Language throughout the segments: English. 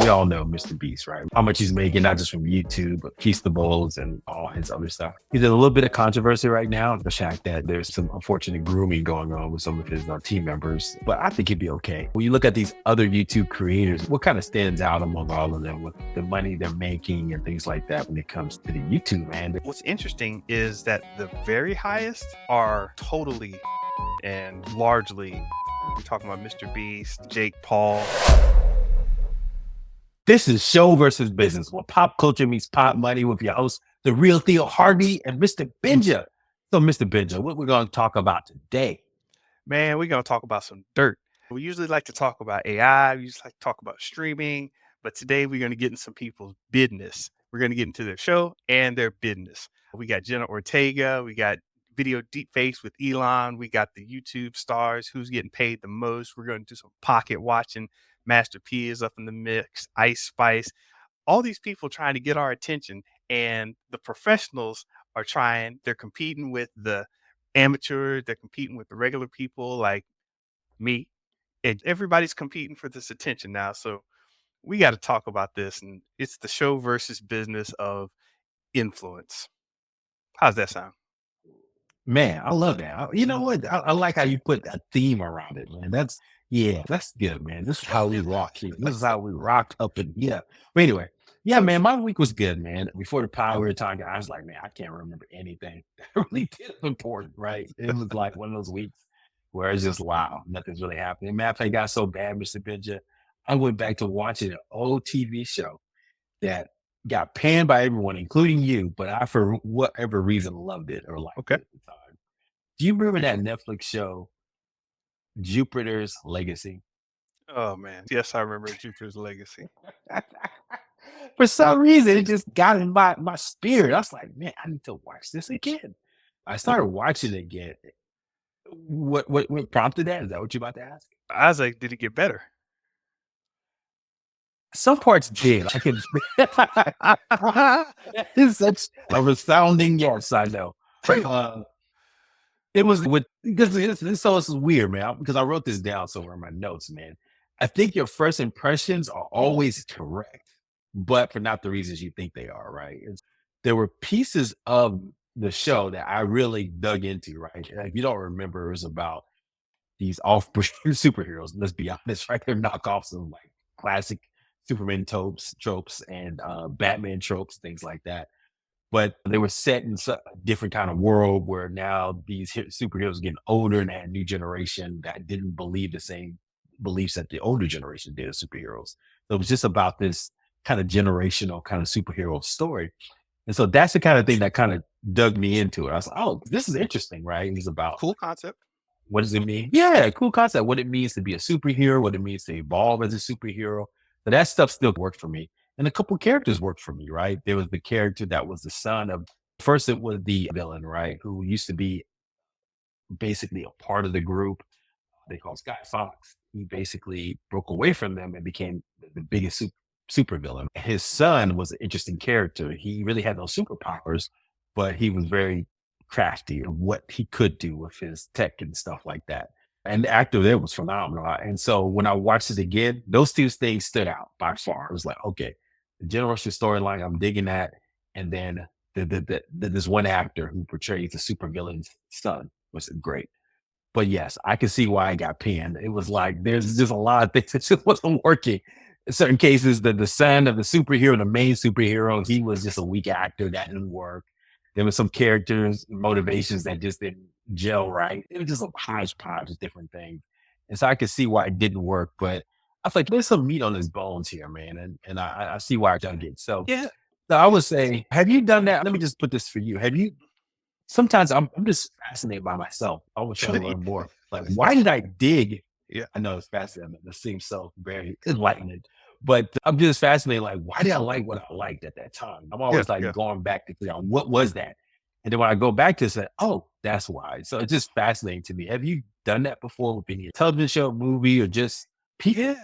We all know Mr.Beast, right? How much he's making, not just from YouTube, but Feastables and all his other stuff. He's in a little bit of controversy right now. The fact that there's some unfortunate grooming going on with some of his team members, but I think he'd be okay. When you look at these other YouTube creators, what kind of stands out among all of them with the money they're making and things like that when it comes to the YouTube, man? What's interesting is that the very highest are totally and largely, we're talking about Mr.Beast, Jake Paul. This is Show versus Business, where pop culture meets pop money with your host, the real Theo Hardy and Mr. Benja. So, Mr. Benja, what we're going to talk about today? Man, we're going to talk about some dirt. We usually like to talk about AI. We usually like to talk about streaming. But today we're going to get into some people's business. We're going to get into their show and their business. We got Jenna Ortega. We got video deepfakes with Elon. We got the YouTube stars. Who's getting paid the most? We're going to do some pocket watching. Master P is up in the mix. Ice Spice. All these people trying to get our attention. And the professionals are trying. They're competing with the amateur. They're competing with the regular people like me. And everybody's competing for this attention now. So we got to talk about this. And it's the show versus business of influence. How's that sound? Man, I love that. You know what? I like how you put a theme around it, man. That's good, man. This is how we rock here. This is how we rock up in here. But anyway, yeah, man, my week was good, man. Before the power we were talking, I was like, man, I can't remember anything that really did important, right? It was like one of those weeks where it's just wow, nothing's really happening. Matter of fact, it got so bad, Mr. Benja, I went back to watching an old TV show that got panned by everyone, including you, but I, for whatever reason, loved it or liked it at the time. Do you remember that Netflix show, Jupiter's Legacy? Oh, man. Yes, I remember Jupiter's Legacy. For some reason, it just got in my spirit. I was like, man, I need to watch this again. I started watching it again. What prompted that? Is that what you're about to ask? I was like, did it get better? Some parts did. I can. It's such a resounding yes. I know. It was with because this is weird, man. Because I wrote this down somewhere in my notes, man. I think your first impressions are always correct, but for not the reasons you think they are, right? There were pieces of the show that I really dug into, right? And if you don't remember, it was about these off-brand superheroes. Let's be honest, right? They're knockoffs of like classic Superman tropes and Batman tropes, things like that. But they were set in a different kind of world where now these superheroes are getting older and that new generation that didn't believe the same beliefs that the older generation did of superheroes. So it was just about this kind of generational kind of superhero story. And so that's the kind of thing that kind of dug me into it. I was like, oh, this is interesting, right? It's about Cool concept. what does it mean? Yeah, cool concept. What it means to be a superhero, what it means to evolve as a superhero. So that stuff still worked for me. And a couple characters worked for me, right? There was the character that was the son of, first it was the villain, right? Who used to be basically a part of the group they call Sky Fox. He basically broke away from them and became the biggest super villain. His son was an interesting character. He really had no superpowers, but he was very crafty of what he could do with his tech and stuff like that. And the actor there was phenomenal. And so when I watched it again, those two things stood out by far. It was like, okay, the generation storyline, I'm digging that. And then this one actor who portrays the super villain's son was great. But yes, I can see why I got panned. It was like there's just a lot of things that just wasn't working. In certain cases, the son of the superhero, the main superhero, he was just a weak actor that didn't work. There were some characters, motivations that just didn't gel right. It was just a hodgepodge of different things. And so I could see why it didn't work. But I was like, there's some meat on his bones here, man. And I see why I done it. So, Yeah. so I would say, have you done that? Let me just put this for you. Have you sometimes I'm just fascinated by myself. I always try to learn more. Like, why did I dig? Yeah. I know it's fascinating. It seems so very enlightening. But I'm just fascinated, like, why did I like what I liked at that time? I'm always going back to figure out what was that? And then when I go back to it, say, oh, that's why. So it's just fascinating to me. Have you done that before with any television show, movie, or just people?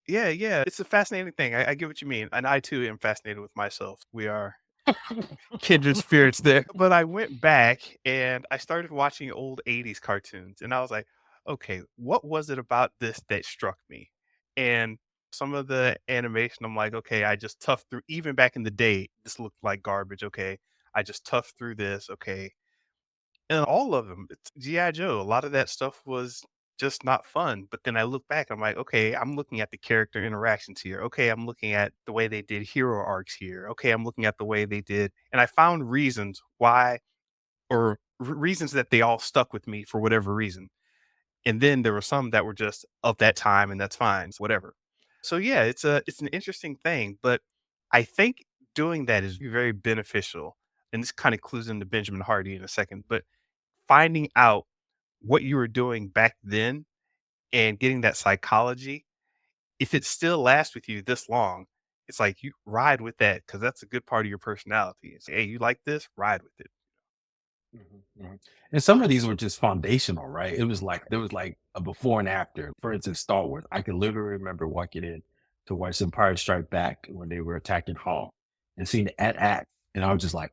Yeah. It's a fascinating thing. I get what you mean. And I too am fascinated with myself. We are kindred spirits there. But I went back and I started watching old 80s cartoons. And I was like, okay, what was it about this that struck me? And Some of the animation, I'm like, okay, I just toughed through. Even back in the day, this looked like garbage. Okay, I just toughed through this. Okay, and all of them, it's GI Joe. A lot of that stuff was just not fun. But then I look back, I'm like, okay, I'm looking at the character interactions here. Okay, I'm looking at the way they did hero arcs here. Okay, I'm looking at the way they did, and I found reasons why, or reasons that they all stuck with me for whatever reason. And then there were some that were just of that time, and that's fine, whatever. So yeah, it's an interesting thing, but I think doing that is very beneficial. And this kind of clues into Benjamin Hardy in a second, but finding out what you were doing back then and getting that psychology, if it still lasts with you this long, it's like you ride with that because that's a good part of your personality. It's, hey, you like this, ride with it. Mhm, mhm. And some of these were just foundational, right? It was like there was like a before and after. For instance, Star Wars. I can literally remember walking in to watch Empire Strike Back when they were attacking Hall and seeing the act, and I was just like,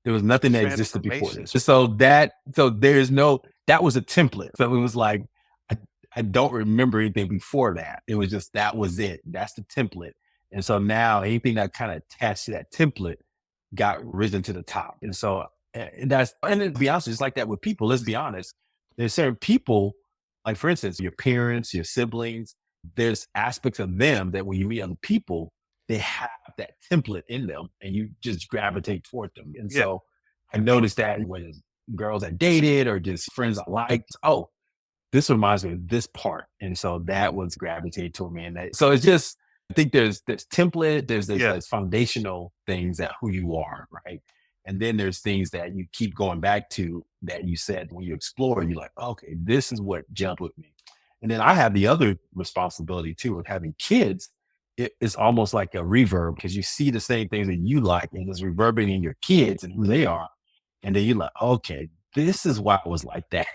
there was nothing that existed before Transformation. this. So there's no that was a template. So it was like I, I don't remember anything before that. It was just that was it. That's the template. And so now anything that kind of attached to that template got risen to the top. And so and that's and then to be honest, it's like that with people. Let's be honest. There's certain people, like for instance, your parents, your siblings, there's aspects of them that when you meet other people, they have that template in them and you just gravitate toward them. And Yeah. so I noticed that when girls I dated or just friends I liked, oh, this reminds me of this part. And so that was gravitate to me. And that, so it's just, I think there's template, Yeah. there's foundational things that who you are, right? And then there's things that you keep going back to that you said when you explore, you're like, okay, this is what jumped with me. And then I have the other responsibility too of having kids. It's almost like a reverb because you see the same things that you like and it's reverberating in your kids and who they are. And then you're like, okay, this is why I was like that.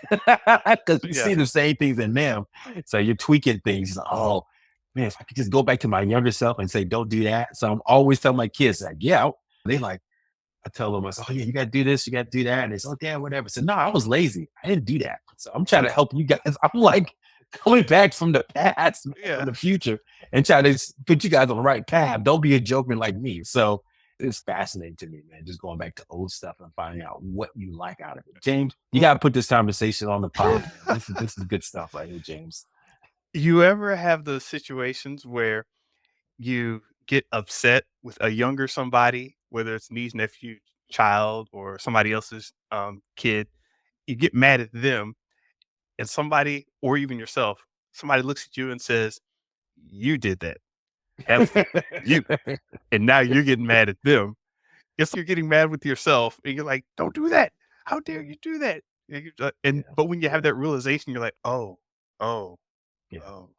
Because you Yeah. see the same things in them. So you're tweaking things. Like, oh, man, if I could just go back to my younger self and say, don't do that. So I'm always telling my kids, like, yeah, they like, I tell them, I say, oh, yeah, you got to do this, you got to do that. And they say, oh, damn, whatever. So, no, I was lazy. I didn't do that. So I'm trying to help you guys. I'm like coming back from the past, man, from Yeah. the future, and trying to put you guys on the right path. Don't be a joker like me. So it's fascinating to me, man, just going back to old stuff and finding out what you like out of it. James, you Well, got to put this conversation on the pod, man. This is good stuff right here, James. you ever have those situations where you get upset with a younger somebody, whether it's niece, nephew, child, or somebody else's kid, you get mad at them, and somebody, or even yourself, somebody looks at you and says, "You did that. That was you," and now you're getting mad at them. It's like you're getting mad with yourself, and you're like, "Don't do that. How dare you do that?" And Yeah, but when you have yeah, that realization, you're like, "Oh, oh, yeah. oh,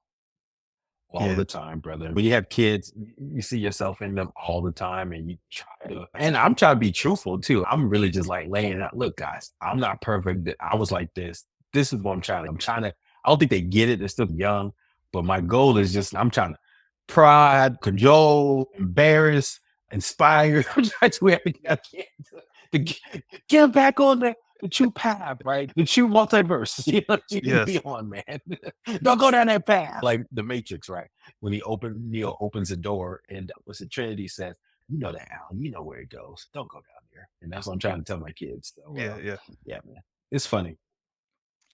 All yeah, the time, brother. When you have kids, you see yourself in them all the time and you try to, and I'm trying to be truthful too. I'm really just like laying it out. Look, guys, I'm not perfect. I was like this. This is what I'm trying to, I don't think they get it. They're still young, but my goal is just, I'm trying to pride, cajole, embarrass, inspire. I'm trying to do everything I can get them back on the true path, right? The true multiverse. You know, you need to be yes, on, man. Don't go down that path. Like the Matrix, right? When Neo opens the door and what's the Trinity says, you know that Alan, you know where it goes. Don't go down there. And that's what I'm trying to tell my kids. So yeah, yeah." yeah, man. It's funny.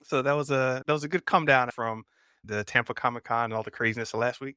So that was a good come down from the Tampa Comic Con and all the craziness of last week.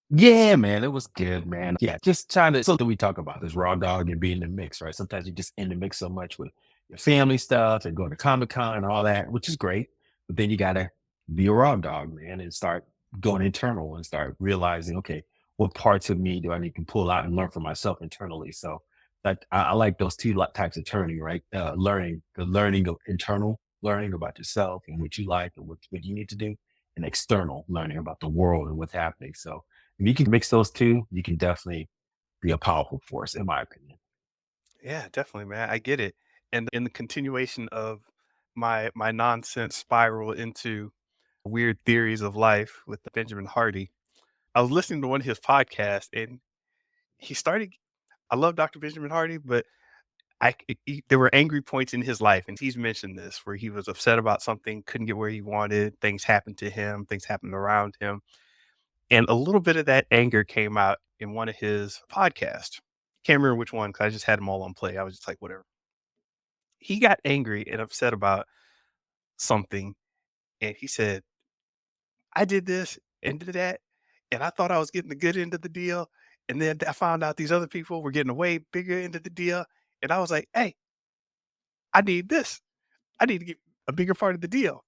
Yeah, man, it was good, man. Yeah, just trying to. So that we talk about this raw dog and being in the mix, right? Sometimes you just in the mix so much with your family stuff and going to Comic Con and all that, which is great. But then you gotta be a raw dog, man, and start going internal and start realizing, okay, what parts of me do I need to pull out and learn for myself internally? So that I like those two types of turning, right? Learning, the learning of internal learning about yourself and what you like and what you need to do, and external learning about the world and what's happening. So if you can mix those two, you can definitely be a powerful force, in my opinion. Yeah, definitely, man. I get it. And in the continuation of my nonsense spiral into weird theories of life with Benjamin Hardy, I was listening to one of his podcasts, and he started. I love Dr. Benjamin Hardy, but there were angry points in his life, and he's mentioned this where he was upset about something, couldn't get where he wanted, things happened to him, things happened around him, And a little bit of that anger came out in one of his podcasts. Can't remember which one because I just had them all on play. I was just like, whatever. He got angry and upset about something. And he said, I did this and did that. And I thought I was getting the good end of the deal. And then I found out these other people were getting a way bigger end of the deal. And I was like, hey, I need this. I need to get a bigger part of the deal.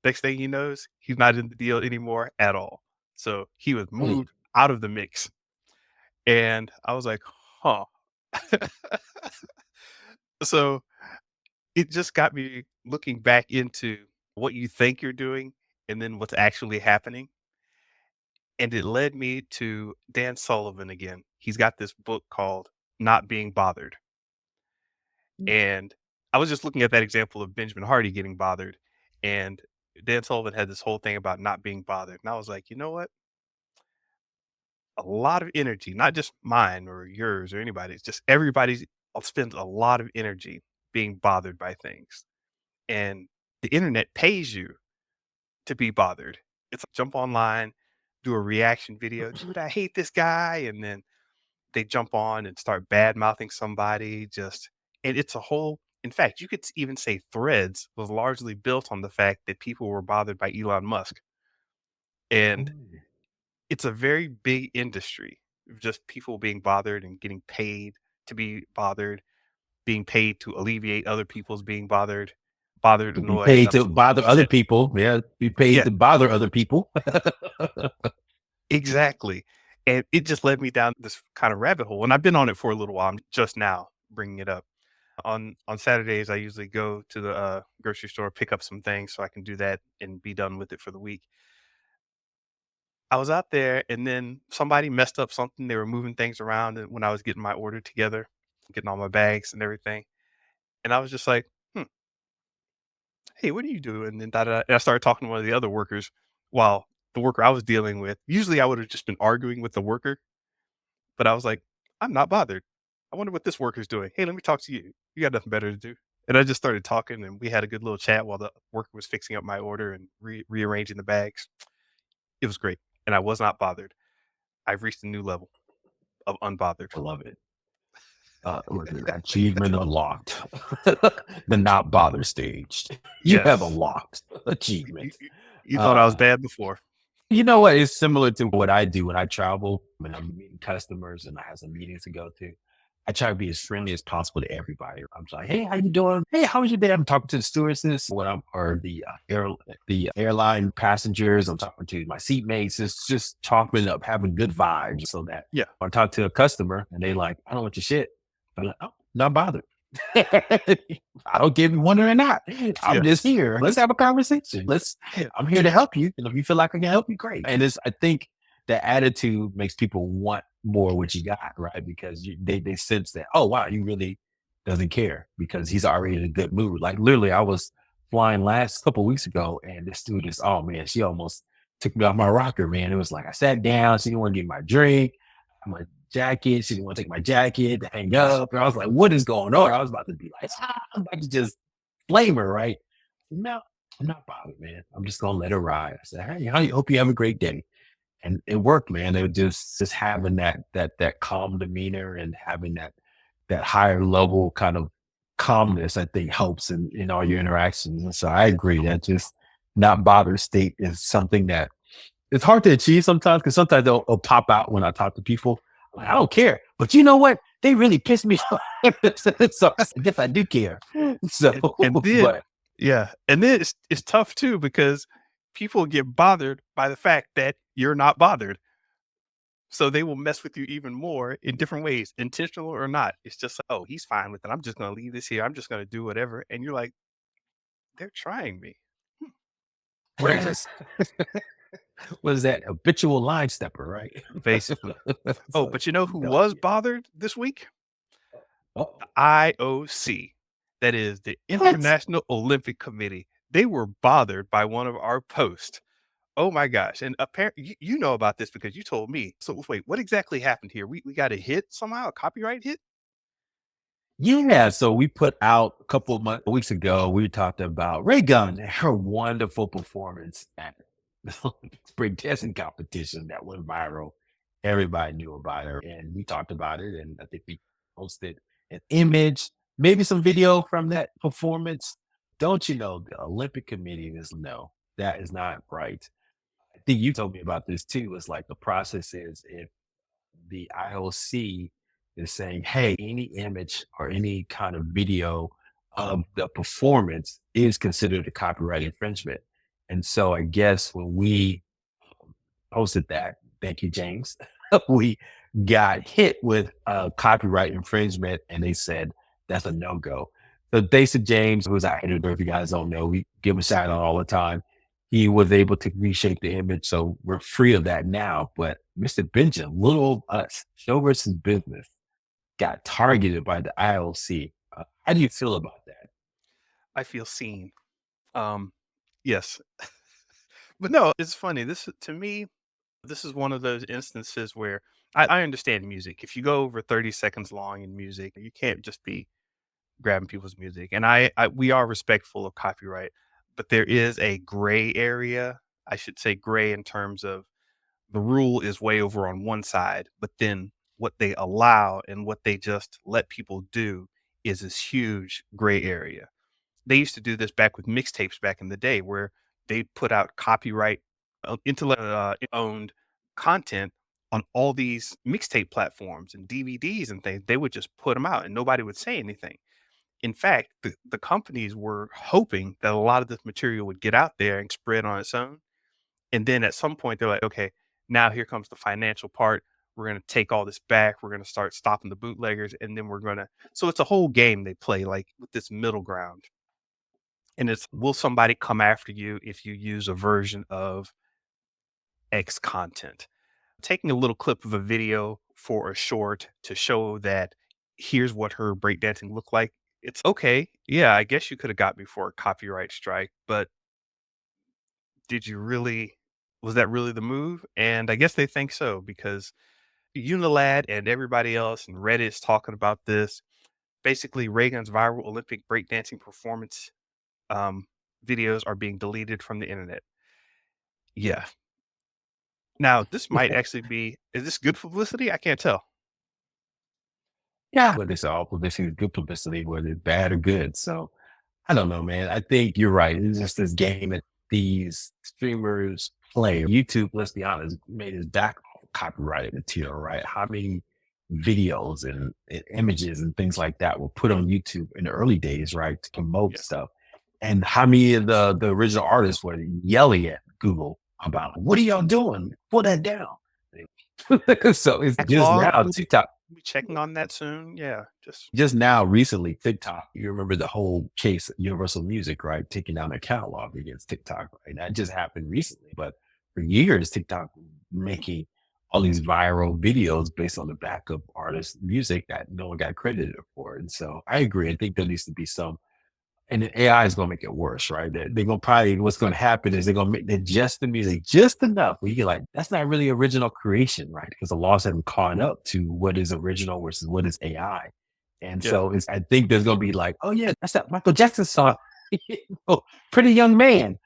Next thing he knows, he's not in the deal anymore at all. So he was Hey, moved out of the mix. And I was like, huh. So it just got me looking back into what you think you're doing and then what's actually happening. And it led me to Dan Sullivan again. He's got this book called Not Being Bothered. And I was just looking at that example of Benjamin Hardy getting bothered. And Dan Sullivan had this whole thing about not being bothered. And I was like, you know what? A lot of energy, not just mine or yours or anybody's, just everybody's spends a lot of energy being bothered by things. And the internet pays you to be bothered. It's like jump online, do a reaction video, dude, I hate this guy. And then they jump on and start bad mouthing somebody. And it's a whole, in fact, you could even say Threads was largely built on the fact that people were bothered by Elon Musk. And it's a very big industry of just people being bothered and getting paid to be bothered, being paid to alleviate other people's being bothered, bothered, be annoyed, paid and to bother other upset. people. Yeah, be paid Yeah, to bother other people. exactly. And it just led me down this kind of rabbit hole. And I've been on it for a little while. I'm just now bringing it up. On Saturdays, I usually go to the grocery store, pick up some things so I can do that and be done with it for the week. I was out there and then somebody messed up something. They were moving things around when I was getting my order together, getting all my bags and everything. And I was just like, hmm, hey, what are you doing? And, da, da, da. And I started talking to one of the other workers while the worker I was dealing with, usually I would have just been arguing with the worker, but I was like, I'm not bothered. I wonder what this worker's doing. Hey, let me talk to you. You got nothing better to do. And I just started talking and we had a good little chat while the worker was fixing up my order and rearranging the bags. It was great. And I was not bothered. I've reached a new level of unbothered. I love it. Was it achievement unlocked? The not bother stage. You have Yes. unlocked You, achievement. you, you thought I was Uh, bad before. you know what? It's similar to what I do when I travel, when I'm meeting customers and I have some meetings to go to. I try to be as friendly as possible to everybody. I'm like, hey, how you doing? Hey, how was your day? I'm talking to the stewardesses when I'm or the airline passengers. I'm talking to my seatmates. It's just talking up, having good vibes, so that Yeah. when I talk to a customer and they like, I don't want your shit. I'm like, oh, not bothered. I don't give you one or not. I'm Yeah. just here. Let's have a conversation. Yeah. I'm here to help you. And if you feel like I can help you, great. And I think the attitude makes people want more what you got, right? Because they sense that, oh, wow, you really doesn't care because he's already in a good mood. Like literally, I was flying last couple of weeks ago and this stewardess, oh man, she almost took me off my rocker, man. It was like I sat down, she didn't want to get my drink, my jacket. She didn't want to take my jacket to hang up. And I was like, what is going on? I was about to be like, I'm about to just flame her, right? No, I'm not bothered, man. I'm just gonna let her ride. I said, hey, I hope you have a great day. And it worked, man. It was just having that calm demeanor and having that higher level kind of calmness, I think helps in all your interactions. And so I agree that just not bothered state is something that it's hard to achieve sometimes because sometimes it'll pop out when I talk to people. Like, I don't care. But you know what? They really piss me off. So I guess I do care. So, And then but yeah, and then it's tough too because people get bothered by the fact that you're not bothered. So they will mess with you even more in different ways, intentional or not. It's just like, oh, he's fine with it. I'm just gonna leave this here. I'm just gonna do whatever. And you're like, they're trying me. Hmm, where is it? what is that? Habitual line stepper, right? Basically. Oh, So but you know who don't was get bothered this week? The oh, IOC. That is the what? International Olympic Committee. They were bothered by one of our posts. Oh my gosh, and apparently you know about this because you told me. So wait, what exactly happened here? We got a hit somehow, a copyright hit? Yeah, so we put out a couple of weeks ago, we talked about Ray Gun and her wonderful performance at breakdancing competition that went viral. Everybody knew about her, and we talked about it. And I think we posted an image, maybe some video from that performance. Don't you know the Olympic Committee is no, that is not right. I think you told me about this too. It's like the process is if the IOC is saying, hey, any image or any kind of video of the performance is considered a copyright infringement. And so I guess when we posted that, thank you, James, we got hit with copyright infringement and they said that's a no go. So thanks to James, who's our editor, if you guys don't know, we give him a shout out all the time. He was able to reshape the image. So we're free of that now. But Mr. Benja, little old us, show versus business, got targeted by the IOC. How do you feel about that? I feel seen. Yes. But no, it's funny. This to me, this is one of those instances where I understand music. If you go over 30 seconds long in music, you can't just be grabbing people's music. And I we are respectful of copyright, but there is a gray area. I should say gray in terms of the rule is way over on one side, but then what they allow and what they just let people do is this huge gray area. They used to do this back with mixtapes back in the day where they put out copyright intellect owned content on all these mixtape platforms and DVDs and things. They would just put them out and nobody would say anything. In fact, the companies were hoping that a lot of this material would get out there and spread on its own. And then at some point, they're like, okay, now here comes the financial part. We're going to take all this back. We're going to start stopping the bootleggers. And then we're going to, so it's a whole game they play like with this middle ground. And it's, will somebody come after you if you use a version of X content? Taking a little clip of a video for a short to show that here's what her breakdancing looked like. It's okay. Yeah, I guess you could have got me for a copyright strike, but did you really, was that really the move? And I guess they think so because Unilad and everybody else and Reddit is talking about this. Basically, Reagan's viral Olympic breakdancing performance um, videos are being deleted from the internet. Yeah. Now, this might actually be, is this good publicity? I can't tell. Yeah. Whether it's all publicity is good publicity, whether it's bad or good. So I don't know, man. I think you're right. It's just this game that these streamers play. YouTube, let's be honest, made his back off copyrighted material, right? How many videos and images and things like that were put on YouTube in the early days, right? To promote Yeah. stuff. And how many of the original artists were yelling at Google about, what are y'all doing? Pull that down. So it's just Backlog. now TikTok We'll be checking on that soon. Yeah. just now recently, TikTok, you remember the whole case at Universal Music, right? Taking down their catalog against TikTok, right? That just happened recently. But for years, TikTok was making all these viral videos based on the back of artists' music that no one got credited for. And so I agree. I think there needs to be some, and the AI is going to make it worse, right? They're going to probably, what's going to happen is they're going to make adjust the music just enough where you're like, that's not really original creation, right? Because the laws haven't caught up to what is original versus what is AI. And Yeah. so I think there's going to be like, oh yeah, that's that Michael Jackson song. Oh, Pretty Young Man.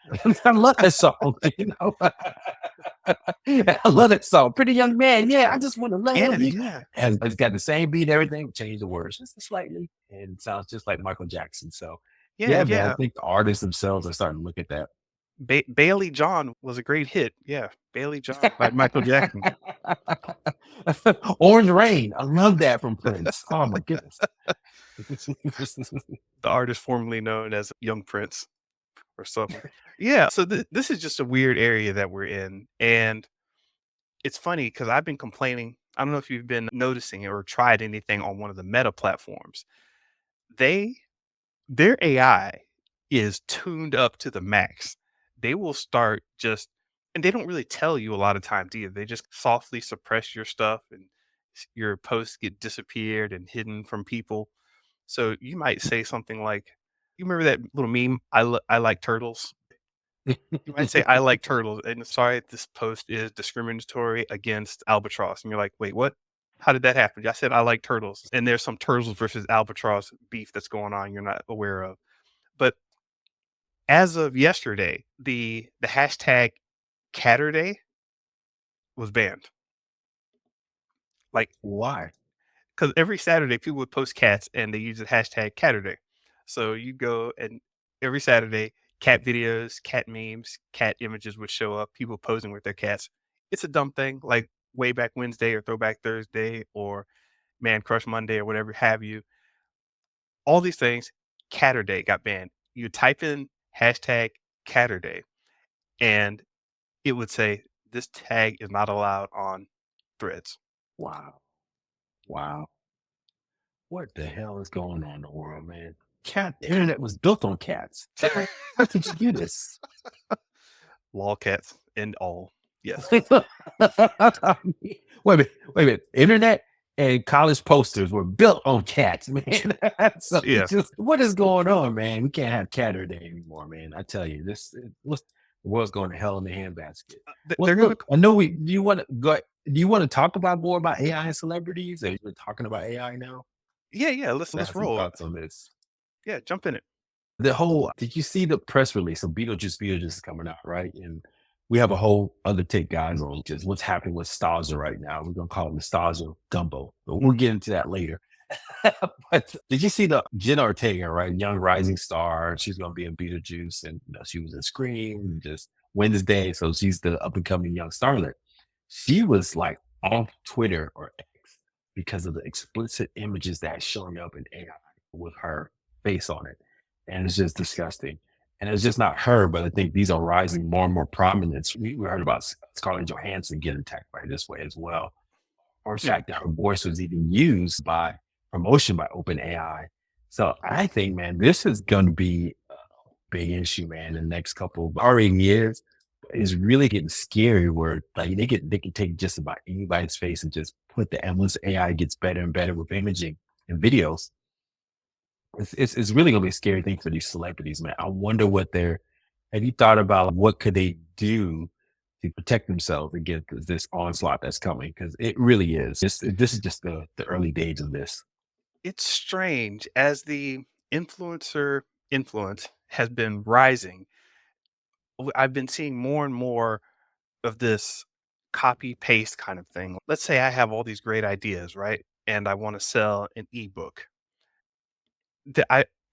I love that song. You know, I love that song. Pretty Young Man. Yeah, I just want to love you. Yeah. And it's got the same beat and everything, change the words just slightly. And it sounds just like Michael Jackson. So Yeah. yeah, man, I Yeah. think the artists themselves are starting to look at that. Bailey John was a great hit. Yeah. Bailey John by Michael Jackson. Orange Rain. I love that from Prince. Oh my goodness. The artist formerly known as Young Prince or something. Yeah. So this is just a weird area that we're in. And it's funny because I've been complaining. I don't know if you've been noticing it or tried anything on one of the meta platforms. They Their AI is tuned up to the max. They will start just, and they don't really tell you a lot of times either. They just softly suppress your stuff and your posts get disappeared and hidden from people. So you might say something like, you remember that little meme, I like turtles? You might say, I like turtles. And sorry, this post is discriminatory against albatross. And you're like, wait, what? How did that happen? I said, I like turtles. And there's some turtles versus albatross beef that's going on you're not aware of. But as of yesterday, the hashtag Catterday was banned. Like, Why? because every Saturday people would post cats and they use the hashtag Catterday. So you go and every Saturday, cat videos, cat memes, cat images would show up, people posing with their cats. It's a dumb thing, like way back Wednesday or throwback Thursday or man crush Monday or whatever have you. All these things, Catterday got banned. You type in hashtag Catterday and it would say this tag is not allowed on threads. Wow. Wow. What the hell is going on in the world, man? The internet was built on cats. How did you do this? Lolcats and all. Yes. Wait a minute. Internet and college posters were built on cats, man. So Yeah. what is going on, man? We can't have cat or day anymore, man. I tell you, the world's going to hell in the handbasket. Well, They're gonna look, I know do you want to go? Do you want to talk about more about AI and celebrities? Are you talking about AI now? yeah, I let's have some roll. thoughts on this. Yeah, jump in it. Did you see the press release? So Beetlejuice is coming out, right? And we have a whole other take, guys, on just what's happening with Nostalgia right now. We're gonna call it Nostalgia Gumbo, but we'll get into that later. But did you see the Jenna Ortega, right? Young rising star. She's gonna be in Beetlejuice, and she was in Scream just Wednesday, so she's the up and coming young starlet. She was like off Twitter or X because of the explicit images that's showing up in AI with her face on it. And it's just disgusting. And it's just not her, but I think these are rising more and more prominence. We heard about Scarlett Johansson getting attacked by this way as well. Or the Yeah. fact that her voice was even used by promotion by OpenAI. So I think, man, this is going to be a big issue, man, in the next couple of already years. It's really getting scary where like they can take just about anybody's face and just put the endless AI gets better and better with imaging and videos. It's really gonna be a scary thing for these celebrities, man. I wonder what they're have you thought about what could they do to protect themselves against this onslaught that's coming? Because it really is. This is just the early days of this. It's strange as the influencer influence has been rising. I've been seeing more and more of this copy paste kind of thing. Let's say I have all these great ideas, right? And I want to sell an ebook.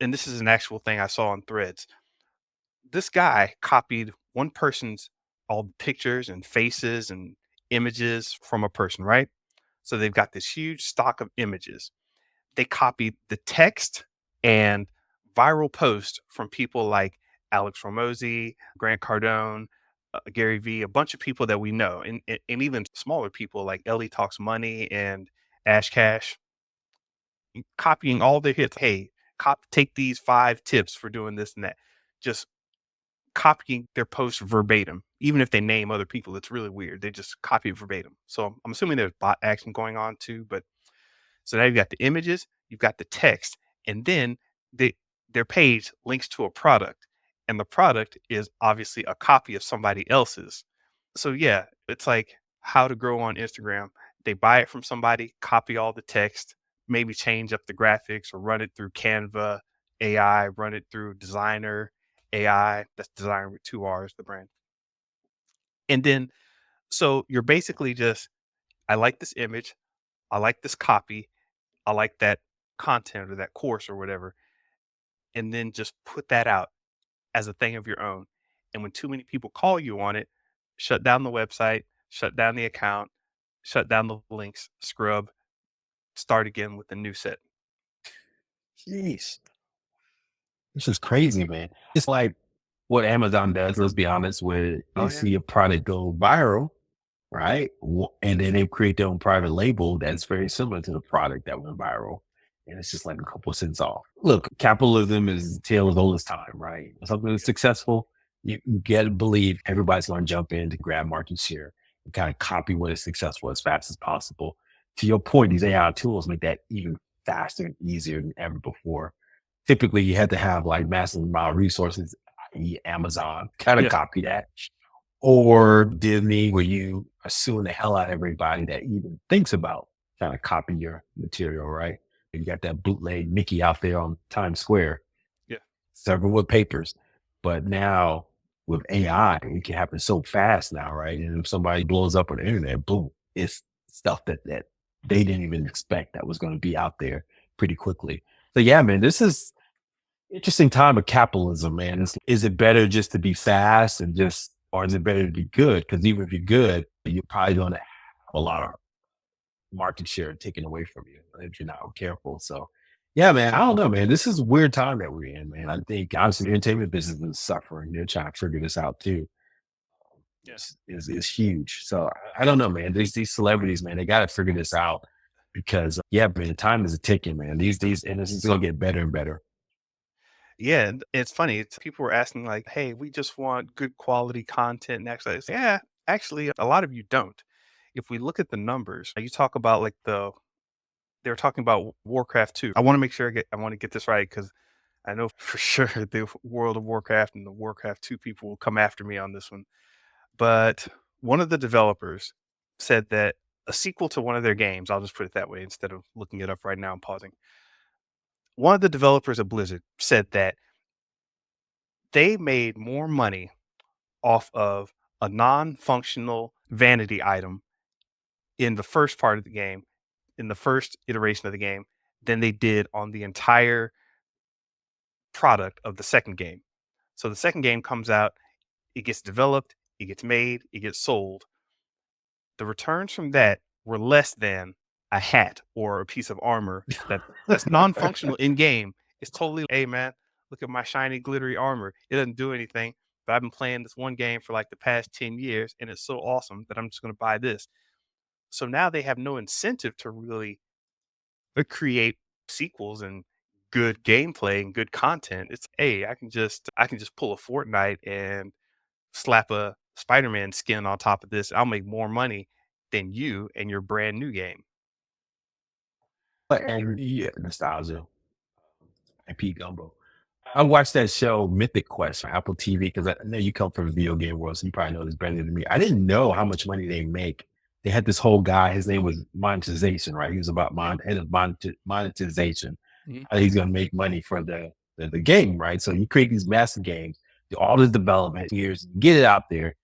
And this is an actual thing I saw on Threads. This guy copied one person's all the pictures and faces and images from a person, right? So they've got this huge stock of images. They copied the text and viral post from people like Alex Ramosi, Grant Cardone, Gary Vee, a bunch of people that we know, and even smaller people like Ellie Talks Money and Ash Cash, copying all their hits. Hey, take these 5 tips for doing this and that. Just copying their post verbatim, even if they name other people. It's really weird. They just copy it verbatim. So I'm assuming there's bot action going on too. But so now you've got the images, you've got the text, and then they, their page links to a product, and the product is obviously a copy of somebody else's. So yeah, it's like how to grow on Instagram. They buy it from somebody, copy all the text, maybe change up the graphics or run it through Canva AI, run it through Designer AI. That's Designer with 2 R's, the brand. And then so you're basically just, I like this image, I like this copy, I like that content or that course or whatever, and then just put that out as a thing of your own. And when too many people call you on it, shut down the website, shut down the account, shut down the links, scrub, start again with a new set. Jeez. This is crazy, man. It's like what Amazon does, let's be honest, where Oh they yeah. see a product go viral, right? And then they create their own private label that's very similar to the product that went viral. And it's just like a couple cents off. Look, capitalism is the tale as old as time, right? Something that's successful, you get to believe everybody's going to jump in to grab market share and kind of copy what is successful as fast as possible. To your point, these AI tools make that even faster and easier than ever before. Typically, you had to have like massive amount of resources, i.e. Amazon, kind of Yeah. copy that or Disney, where you are suing the hell out of everybody that even thinks about trying to copy your material, right? You got that bootleg Mickey out there on Times Square, Yeah. several with papers. But now with AI, it can happen so fast now, right? And if somebody blows up on the internet, boom, it's stuff that they didn't even expect that was going to be out there pretty quickly. So yeah, man, this is interesting time of capitalism, man. Is it better just to be fast and just, or is it better to be good? Because even if you're good, you're probably going to have a lot of market share taken away from you if you're not careful. So, yeah, man, I don't know, man. This is a weird time that we're in, man. I think obviously the entertainment business is suffering. They're trying to figure this out too. Yeah. Is huge. So I don't know, man. These celebrities, man, they got to figure this out because yeah, man, time is a ticking, man. These and this is gonna get better and better. Yeah, and it's funny. It's people were asking like, "Hey, we just want good quality content." And actually, I say, yeah, actually, a lot of you don't. If we look at the numbers, you talk about like they were talking about Warcraft 2. I want to make sure I want to get this right because I know for sure the World of Warcraft and the Warcraft 2 people will come after me on this one. But one of the developers said that a sequel to one of their games, I'll just put it that way instead of looking it up right now and pausing. One of the developers of Blizzard said that they made more money off of a non-functional vanity item in the first part of the game, in the first iteration of the game, than they did on the entire product of the second game. So the second game comes out, it gets developed, it gets made, it gets sold. The returns from that were less than a hat or a piece of armor that's non-functional in game. It's totally, hey man, look at my shiny glittery armor. It doesn't do anything, but I've been playing this one game for like the past 10 years and it's so awesome that I'm just going to buy this. So now they have no incentive to really create sequels and good gameplay and good content. It's, hey, I can just pull a Fortnite and slap a Spider-Man skin on top of this. I'll make more money than you and your brand new game. But and yeah, nostalgia and Pete Gumbo. I watched that show Mythic Quest on Apple TV because I know you come from the video game world, so you probably know this better than me. I didn't know how much money they make. They had this whole guy, his name was monetization, right? He was about head of monetization. Mhm. How he's gonna make money for the game, right? So you create these massive games, do all this development years, get it out there,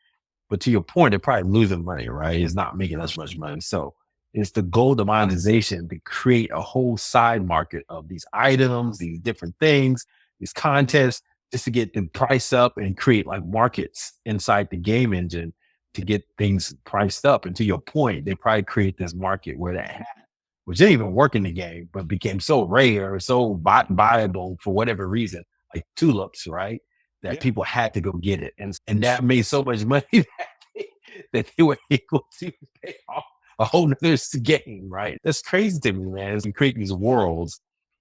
but to your point, they're probably losing money, right? It's not making us much money. So it's the goal of monetization to create a whole side market of these items, these different things, these contests, just to get the price up and create like markets inside the game engine to get things priced up. And to your point, they probably create this market where that which didn't even work in the game, but became so rare, so viable for whatever reason, like tulips, right? That Yeah. people had to go get it. And that made so much money that they were able to pay off a whole nother game, right? That's crazy to me, man. Is you create these worlds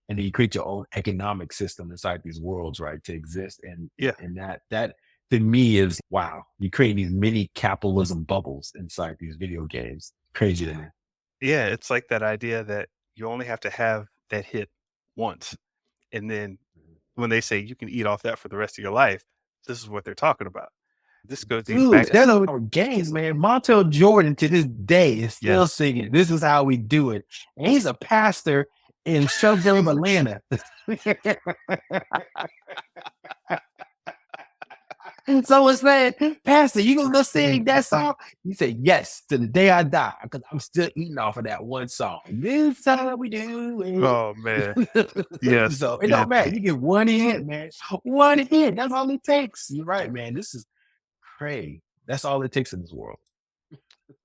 and then you create your own economic system inside these worlds, right? To exist. Yeah. And that to me is wow. You create these mini capitalism bubbles inside these video games. Crazy to me. Yeah. It's like that idea that you only have to have that hit once. And then when they say you can eat off that for the rest of your life, this is what they're talking about. This goes Dude, back. that our games, man. Montel Jordan to this day is still Yes. singing. This is how we do it. And he's a pastor in Shelbyville, Atlanta. And someone said, Pastor, you gonna sing that song? He said, yes, to the day I die, because I'm still eating off of that one song. This is how we do Oh man. it. Yes. So it And don't matter. You get one hit, man. One hit. That's all it takes. You're right, man. This is crazy. That's all it takes in this world.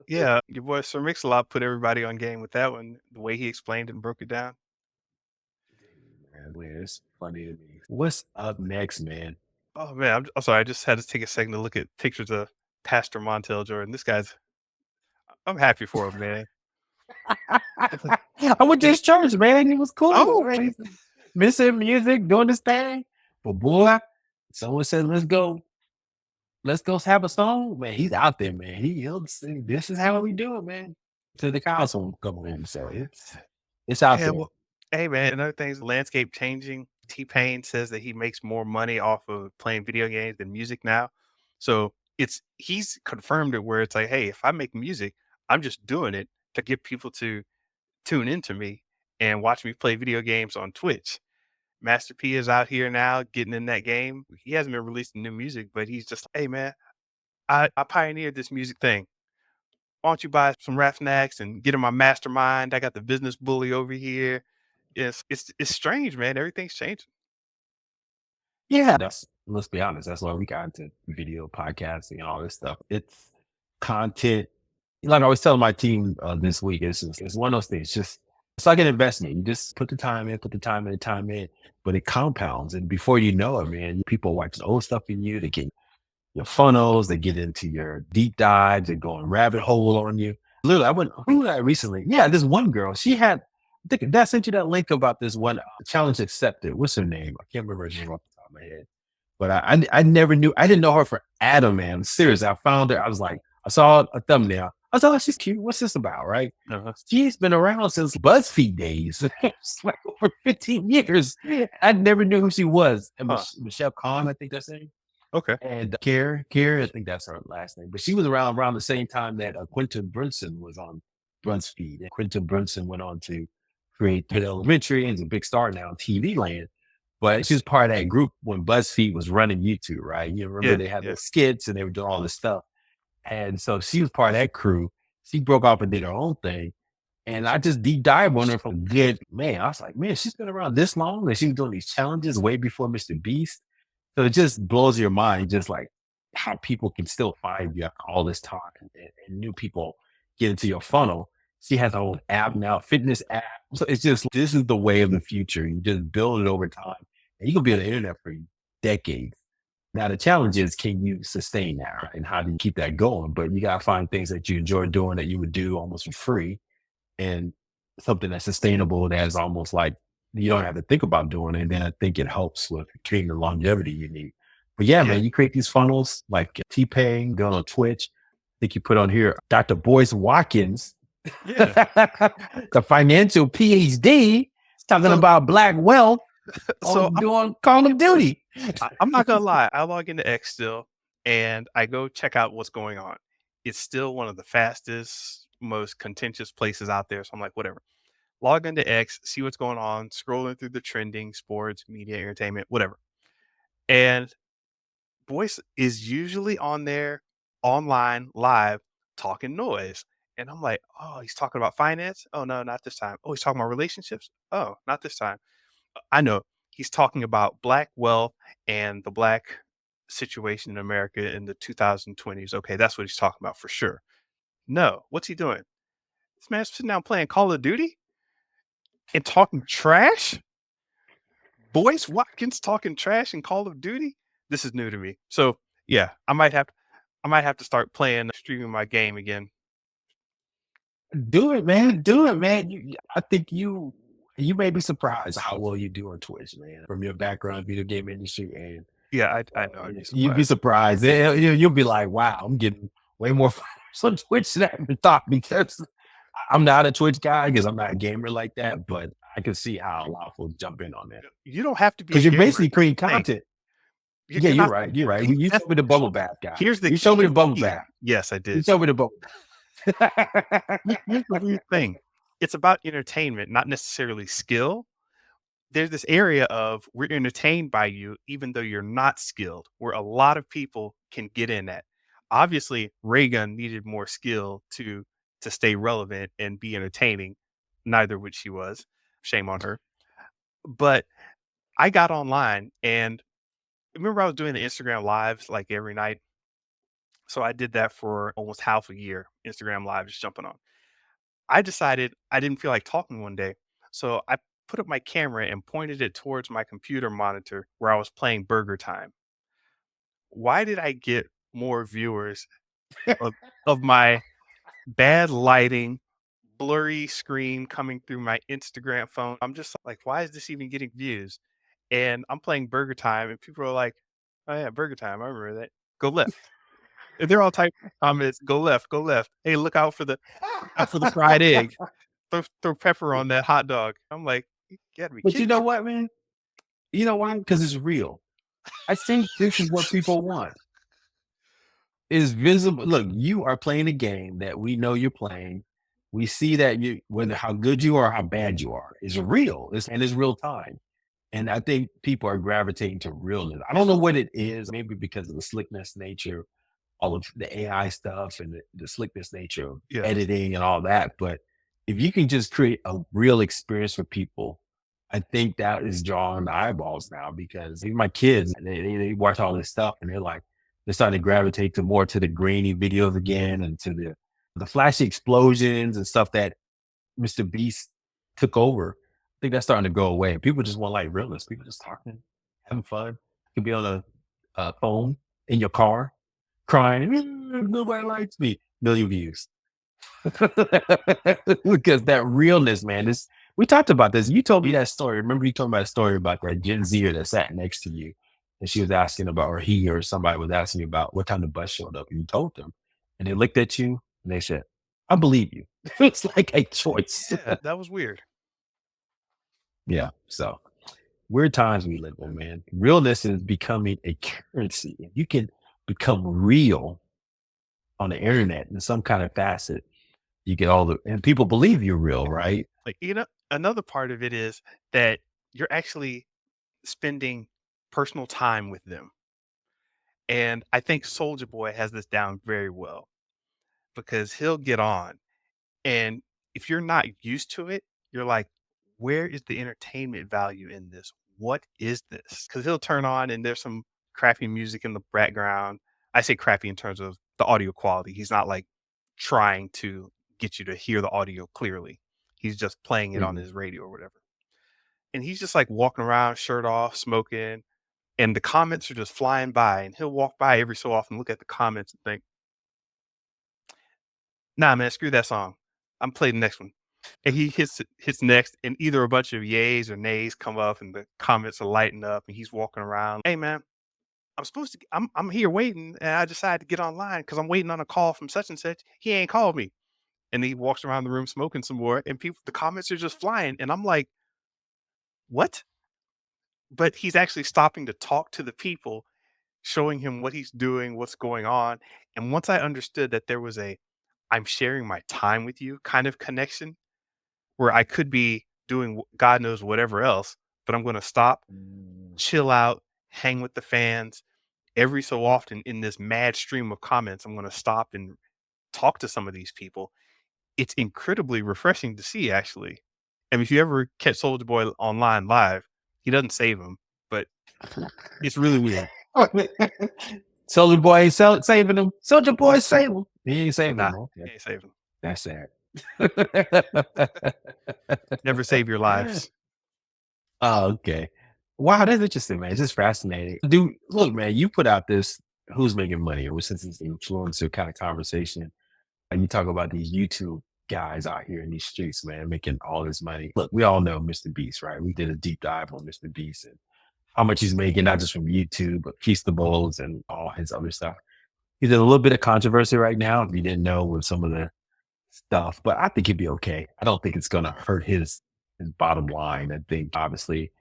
yeah, your boy Sir Mix-a-Lot put everybody on game with that one. The way he explained it and broke it down. Man, it's funny to me. What's up next, man? Oh man, I'm sorry. I just had to take a second to look at pictures of Pastor Montel Jordan. This guy's. I'm happy for him, man. It's like, I went to his church, man. He was cool. oh, Man. He's missing music, doing this thing. But boy, someone said, let's go have a song. Man, he's out there, man. He'll sing. This is how we do it, man. To the council come in. So it's out yeah. there. Well, hey man. Another thing is the landscape changing. T Pain says that he makes more money off of playing video games than music now. So he's confirmed it where it's like, hey, if I make music, I'm just doing it to get people to tune into me and watch me play video games on Twitch. Master P is out here now getting in that game. He hasn't been releasing new music, but he's just, hey man, I pioneered this music thing. Why don't you buy some rap snacks and get in my mastermind? I got the business bully over here. It's strange, man. Everything's changing. Yeah, that's let's be honest, that's why we got into video podcasting and all this stuff. It's content. Like I was telling my team this week, it's one of those things. Just it's like an investment. You just put the time in, time in, but it compounds, and before you know it, man, people watch the old stuff in you. They get your funnels, they get into your deep dives, they go in rabbit hole on you. Literally, I went, who did I recently? Yeah, this one girl, she had, I think that sent you that link about this one challenge accepted. What's her name? I can't remember her name off the top of my head. But I never knew, I didn't know her for Adam, man. Seriously, I found her. I was like, I saw a thumbnail. I was like, oh, she's cute. What's this about? Right? Uh-huh. She's been around since BuzzFeed days. It's like over 15 years. I never knew who she was. And Huh. Michelle Khan, I think that's her name. Okay. And Care, I think that's her last name. But she was around the same time that Quentin Brunson was on BuzzFeed. And Quentin Brunson went on to create Pit Elementary and is a big star now in TV land. But she was part of that group when BuzzFeed was running YouTube, right? You remember Yeah. they had Yeah. those skits and they were doing all this stuff. And so she was part of that crew. She broke off and did her own thing. And I just deep dive on her from good man. I was like, man, she's been around this long and she was doing these challenges way before Mr.Beast. So it just blows your mind, just like how people can still find you after all this time and new people get into your funnel. She has her own app now, fitness app. So it's just, this is the way of the future. You just build it over time and you can be on the internet for decades. Now the challenge is, can you sustain that, right? And how do you keep that going? But you got to find things that you enjoy doing that you would do almost for free and something that's sustainable that is almost like you don't have to think about doing it. And then I think it helps with creating the longevity you need. But yeah, Yeah. man, you create these funnels like T-Pain, going on Twitch. I think you put on here Dr. Boyce Watkins, Yeah. the financial PhD, talking So about black wealth so on doing Call of Duty. I'm not gonna lie. I log into X still, and I go check out what's going on. It's still one of the fastest, most contentious places out there. So I'm like, whatever. Log into X, see what's going on, scrolling through the trending, sports, media, entertainment, whatever. And Boyce is usually on there, online, live, talking noise. And I'm like, oh, he's talking about finance. Oh no, not this time. Oh, he's talking about relationships. Oh, not this time. I know he's talking about black wealth and the black situation in America in the 2020s. Okay, that's what he's talking about for sure. No, what's he doing? This man's sitting down playing Call of Duty and talking trash. Boyce Watkins talking trash in Call of Duty. This is new to me. So yeah, I might have to start playing streaming my game again. Do it, man. Do it, man. I think you may be surprised how well you do on Twitch, man. From your background, video game industry, and Yeah, I know. I'd be you'd be surprised. surprised. You'll be like, "Wow, I'm getting way more followers on Twitch than I ever thought." Because I'm not a Twitch guy because I'm not a gamer like that, but I can see how a lot of folks jump in on that You don't have to be a because you're gamer basically to creating think. content. Yeah, You're you're not. right. You're right. You That's showed me the bubble bath guy. here's the You showed me here's the the bubble key. bath. Yes, I You did. showed me the bubble. Here's the weird thing. It's about entertainment, not necessarily skill. There's this area of we're entertained by you, even though you're not skilled, where a lot of people can get in at. Obviously, Reagan needed more skill to stay relevant and be entertaining. Neither which she was. Shame on her. But I got online and remember I was doing the Instagram lives like every night. So I did that for almost half a year, Instagram live, just jumping on. I decided I didn't feel like talking one day. So I put up my camera and pointed it towards my computer monitor where I was playing Burger Time. Why did I get more viewers of, of my bad lighting, blurry screen coming through my Instagram phone? I'm just like, why is this even getting views? And I'm playing Burger Time, and people are like, oh, yeah, Burger Time. I remember that. Go left. And they're all typing comments, go left, go left. Hey, look out for the fried egg. Throw pepper on that hot dog. I'm like, "You gotta be But you kidding know me." what, man? You know why? Because it's real. I think this is what people want. Is visible. Look, you are playing a game that we know you're playing. We see that you, whether how good you are, how bad you are, is real. And it's real time. And I think people are gravitating to realness. I don't know what it is, maybe because of the slickness nature, all of the AI stuff and the slickness nature of Yeah. editing and all that. But if you can just create a real experience for people, I think that is drawing the eyeballs now because even my kids, they watch all this stuff and they're starting to gravitate to more to the grainy videos again and to the flashy explosions and stuff that Mr. Beast took over. I think that's starting to go away. People just want like realness. People just talking, having fun. You could be on a phone in your car, crying. Nobody likes me. Million views. Because that realness, man. This we talked about this. You told me that story. Remember you told me about a story about that Gen Zer that sat next to you, and she was asking about, or he or somebody was asking you about what time the bus showed up, and you told them, and they looked at you and they said, "I believe you." It's like a choice. Yeah, that was weird. Yeah. So weird times we live in, man. Realness is becoming a currency. If you can become real on the internet in some kind of facet, you get all the and people believe you're real, right? Like, another part of it is that you're actually spending personal time with them. And I think Soldier Boy has this down very well because he'll get on. And if you're not used to it, you're like, where is the entertainment value in this? What is this? Because he'll turn on and there's some crappy music in the background. I say crappy in terms of the audio quality. He's not like trying to get you to hear the audio clearly. He's just playing it on Mhm. his radio or whatever. And he's just like walking around, shirt off, smoking, and the comments are just flying by. And he'll walk by every so often, look at the comments and think, nah, man, screw that song. I'm playing the next one. And he hits next, and either a bunch of yays or nays come up, and the comments are lighting up, and he's walking around. Hey, man, I'm here waiting, and I decided to get online because I'm waiting on a call from such and such. He ain't called me, and he walks around the room smoking some more, and the comments are just flying, and I'm like, what? But he's actually stopping to talk to the people, showing him what he's doing, what's going on. And once I understood that there was a I'm sharing my time with you kind of connection where I could be doing God knows whatever else, but I'm going to stop, Mm. chill out, hang with the fans. Every so often in this mad stream of comments, I'm going to stop and talk to some of these people. It's incredibly refreshing to see, actually. And if you ever catch Soldier Boy online live, he doesn't save him, but it's really weird. Soldier Boy ain't saving him. Soldier Boy save him. He ain't saving Nah, him. Okay. he ain't save him. That's sad. Never save your lives. Oh, okay. Wow, that's interesting, man. It's just fascinating. Dude, look, man, you put out this who's making money, or since it's an influencer kind of conversation, and you talk about these YouTube guys out here in these streets, man, making all this money. Look, we all know Mr. Beast, right? We did a deep dive on Mr. Beast and how much he's making, not just from YouTube, but Feastables and all his other stuff. He's in a little bit of controversy right now, if you didn't know, with some of the stuff, but I think he'd be okay. I don't think it's gonna hurt his bottom line. I think obviously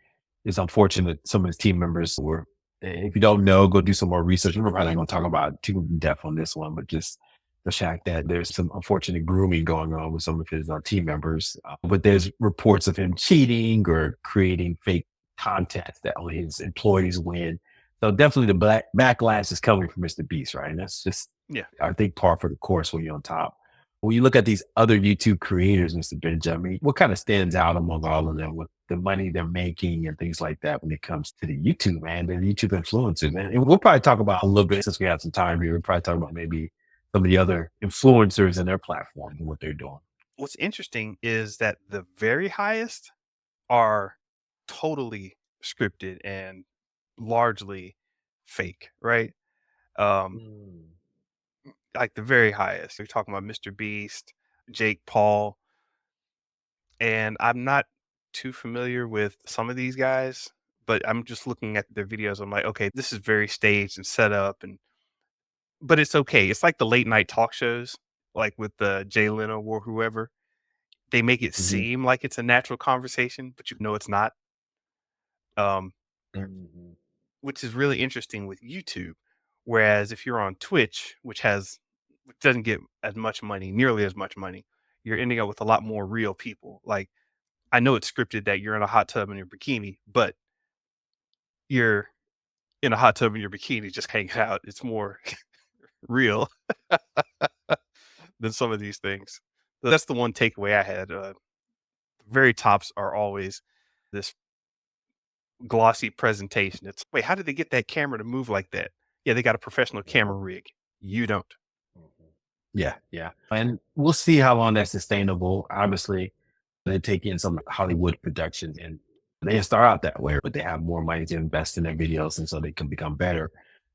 it's unfortunate some of his team members were. If you don't know, go do some more research. We're probably not going to talk about too in depth on this one, but just the fact that there's some unfortunate grooming going on with some of his team members. But there's reports of him cheating or creating fake content that only his employees win. So definitely the backlash is coming from Mr. Beast, right? And that's just, Yeah. I think, par for the course when you're on top. When you look at these other YouTube creators, Mr. Benja, I mean, what kind of stands out among all of them with the money they're making and things like that when it comes to the YouTube, man, the YouTube influencers, man? And we'll probably talk about a little bit since we have some time here. We'll probably talk about maybe some of the other influencers and their platform and what they're doing. What's interesting is that the very highest are totally scripted and largely fake, right? Um, Mm. like the very highest. You're talking about Mr. Beast, Jake Paul, and I'm not too familiar with some of these guys, but I'm just looking at their videos. I'm like, okay, this is very staged and set up, and but it's okay. It's like the late night talk shows, like with the Jay Leno or whoever. They make it Mhm. seem like it's a natural conversation, but you know it's not. Um, Mhm. which is really interesting with YouTube. Whereas if you're on Twitch, which doesn't get as much money, nearly as much money, you're ending up with a lot more real people. Like I know it's scripted that you're in a hot tub in your bikini, but you're in a hot tub in your bikini just hanging out. It's more real than some of these things. That's the one takeaway I had. Very tops are always this glossy presentation. It's, wait, how did they get that camera to move like that? Yeah, they got a professional camera rig. You don't. Mhm. Yeah, yeah. And we'll see how long that's sustainable. Obviously, they take in some Hollywood productions and they didn't start out that way, but they have more money to invest in their videos and so they can become better.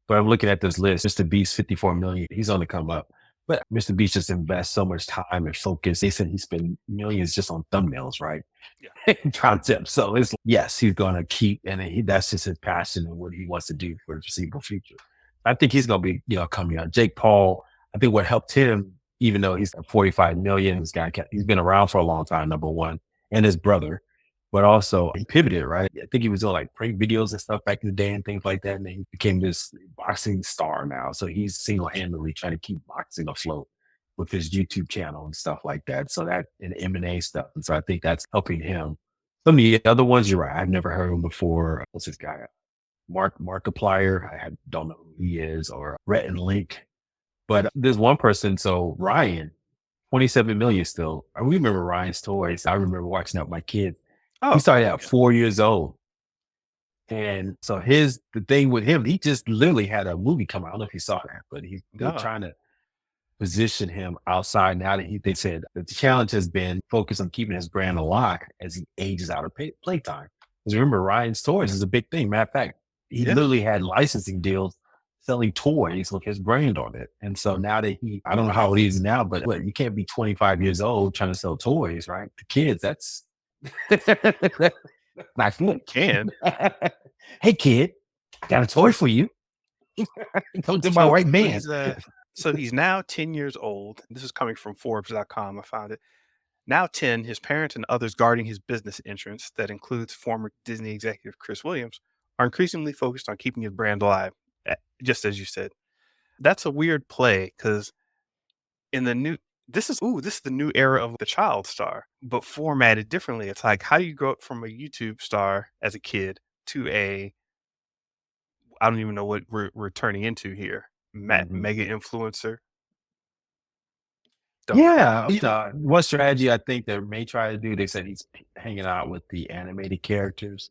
But I'm looking at this list, Mr. Beast, 54 million, he's on the come up. But Mr. Beast just invests so much time and focus. They said he spent millions just on thumbnails, right? Yeah. Concept. So it's yes, he's going to keep, and that's just his passion and what he wants to do for the foreseeable future. I think he's going to be, coming out. Jake Paul, I think what helped him, even though he's at 45 million, this guy, he's been around for a long time, number one, and his brother, but also he pivoted, right? I think he was doing like prank videos and stuff back in the day and things like that. And then he became this boxing star now. So he's single handedly trying to keep boxing afloat with his YouTube channel and stuff like that. So that and M&A stuff. And so I think that's helping him. Some of the other ones, you're right. I've never heard of him before. What's this guy? Markiplier. Don't know who he is, or Rhett and Link. But there's one person. So Ryan, 27 million still. I remember Ryan's toys. I remember watching that with my kids. He Oh, started at yeah. 4 years old. And so the thing with him, he just literally had a movie come out. I don't know if you saw that, but he's still No. trying to position him outside now that they said that the challenge has been focused on keeping his brand alive as he ages out of playtime. Because remember, Ryan's toys is a big thing. Matter of fact, he Yeah. literally had licensing deals selling toys with his brand on it. And so now that I don't know how old he is now, but you can't be 25 years old trying to sell toys, right? To kids, that's not good. Can. Hey, kid, I got a toy for you. Come to my So right so man. he's so he's now 10 years old. This is coming from Forbes.com. I found it. Now 10, his parents and others guarding his business interests, that includes former Disney executive Chris Williams, are increasingly focused on keeping his brand alive, just as you said. That's a weird play because in the new this is the new era of the child star, but formatted differently. It's like, how do you go up from a YouTube star as a kid to a, I don't even know what we're turning into here. Mhm. Mega influencer. Don't know. Yeah, one strategy I think they may try to do. They said he's hanging out with the animated characters.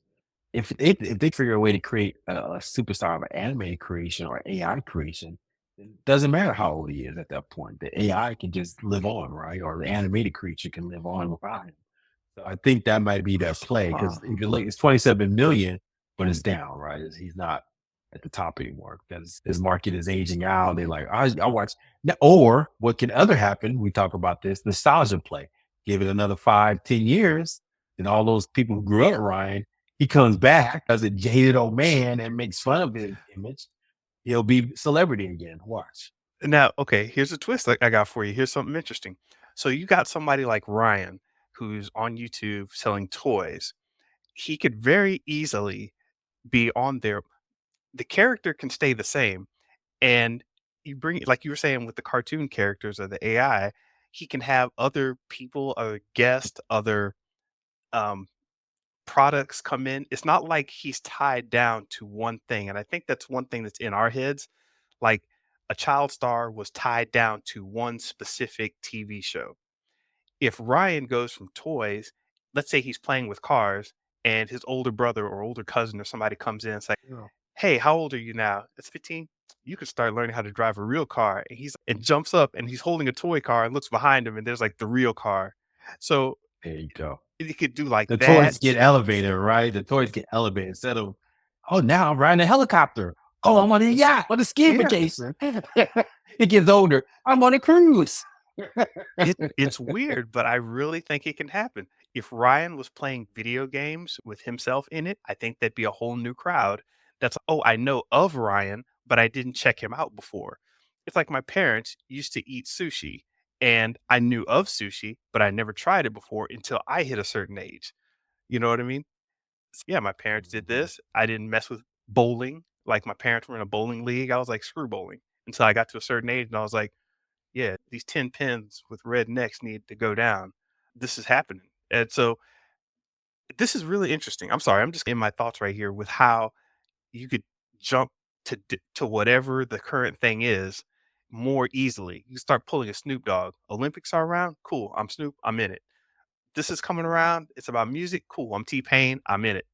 If they figure a way to create a superstar of an animated creation or AI creation, it doesn't matter how old he is at that point. The AI can just live on, right? Or the animated creature can live on without him. So I think that might be their play Huh. because if you look, it's 27 million, but it's down, right? He's not at the top anymore because his market is aging out. They're like, I watch. Or what can other happen? We talk about this nostalgia play. Give it another 5, 10 years, and all those people who grew up with Ryan, he comes back as a jaded old man and makes fun of his image. He'll be celebrity again. Watch. Now, okay, here's a twist I got for you. Here's something interesting. So you got somebody like Ryan who's on YouTube selling toys. He could very easily be on there. The character can stay the same, and you bring, like you were saying with the cartoon characters or the AI, he can have other people, other guests, other um, products come in. It's not like he's tied down to one thing, and I think that's one thing that's in our heads. Like, a child star was tied down to one specific TV show. If Ryan goes from toys, let's say he's playing with cars, and his older brother or older cousin or somebody comes in and say, Yeah. "Hey, how old are you now?" It's 15. You can start learning how to drive a real car. And jumps up and he's holding a toy car and looks behind him and there's like the real car. So There you go. you could do like The that. toys get elevated, right? The toys get elevated instead of, oh, now I'm riding a helicopter. Oh, I'm on a yacht on a ski Yeah. vacation. It gets older. I'm on a cruise. It's weird, but I really think it can happen. If Ryan was playing video games with himself in it, I think that'd be a whole new crowd. That's, oh, I know of Ryan, but I didn't check him out before. It's like my parents used to eat sushi, and I knew of sushi, but I never tried it before until I hit a certain age. You know what I mean? Yeah, my parents did Mhm. this. I didn't mess with bowling. Like, my parents were in a bowling league. I was like, screw bowling, until I got to a certain age and I was like, yeah, these 10 pins with red necks need to go down. This is happening. And so this is really interesting. I'm sorry, I'm just in my thoughts right here with how you could jump to whatever the current thing is more easily. You start pulling a Snoop Dogg. Olympics are around, cool. I'm Snoop. I'm in it. This is coming around. It's about music, cool. I'm T-Pain. I'm in it.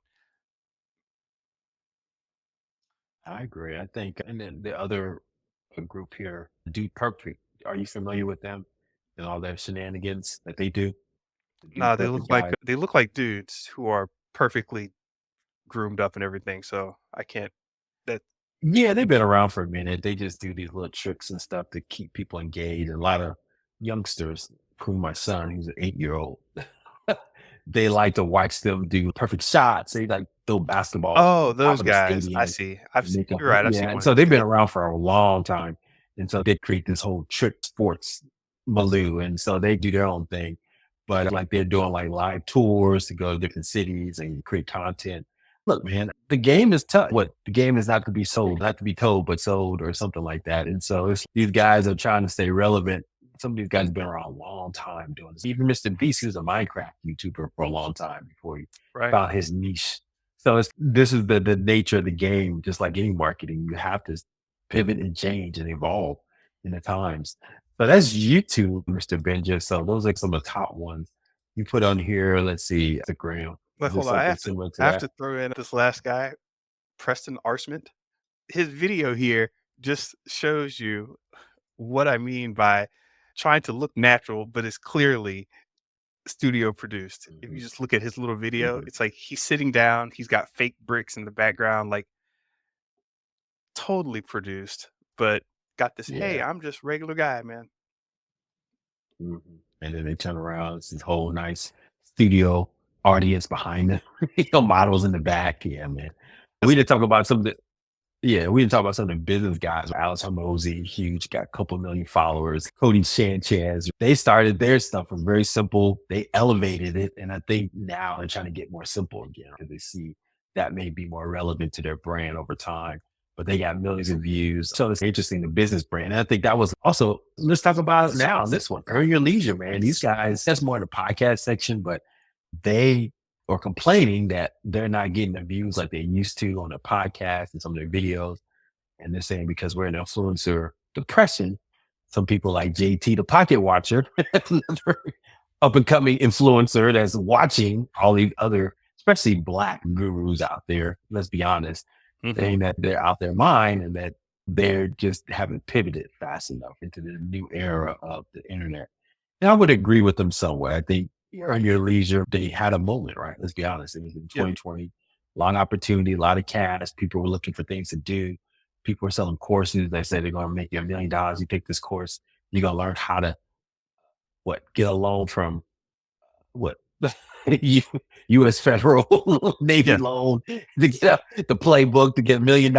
I agree. I think, and then the other group here, Do Perfect. Are you familiar with them and all their shenanigans that they do? The Do Nah, Perfect guys. they look like dudes who are perfectly groomed up and everything. So I can't. That Yeah, they've been around for a minute. They just do these little tricks and stuff to keep people engaged. A lot of youngsters, including my son, he's an 8-year-old. They like to watch them do perfect shots. They like throw basketballs Oh, out those of the guys. I stadium see. and make You're right. I've yeah. seen And one. so they've been around for a long time. And so they create this whole trick sports milieu. And so they do their own thing. But like they're doing like live tours to go to different cities and create content. Look, man, the game is tough. What the game is not to be sold, not to be told, but sold or something like that. And so it's, these guys are trying to stay relevant. Some of these guys have been around a long time doing this. Even Mr.Beast, he was a Minecraft YouTuber for a long time before he Right. found his niche. So it's, this is the nature of the game. Just like any marketing, you have to pivot and change and evolve in the times. So that's YouTube, Mr. Benja. So those are some of the top ones you put on here. Let's see, Instagram. But Is there hold on. something similar to I have that? to throw in this last guy, Preston Arsment. His video here just shows you what I mean by trying to look natural, but it's clearly studio produced. If you Mhm, just look at his little video, mhm. it's like he's sitting down, he's got fake bricks in the background, like totally produced, but got this, hey, Yeah. I'm just regular guy, man. Mhm. And then they turn around, it's this whole nice studio audience behind them, models in the back. Yeah, man. We That's didn't talk about some of the yeah, we didn't talk about some of the business guys. Alex Hormozy, huge, got a couple million followers. Cody Sanchez, they started their stuff from very simple. They elevated it. And I think now they're trying to get more simple again because they see that may be more relevant to their brand over time. But they got millions of views. So it's interesting, the business brand. And I think that was also, let's talk about it now. This one, Earn Your Leisure, man. These guys, that's more in the podcast section, but they are complaining that they're not getting the views like they used to on their podcast and some of their videos. And they're saying because we're an influencer depression, some people like JT, the pocket watcher, another up and coming influencer that's watching all these other, especially black gurus out there. Let's be honest, hmm saying that they're out their mind and that they're just haven't pivoted fast enough into the new era of the internet. And I would agree with them somewhat. I think Earn Your Leisure, they had a moment, right? Let's be honest. It was in Yeah. 2020, long opportunity, a lot of cash. People were looking for things to do. People were selling courses. They said they're going to make you $1 million. You take this course, you're going to learn how to get a loan from what U- U.S. Federal Navy Yeah. loan to get the playbook to get $1 million.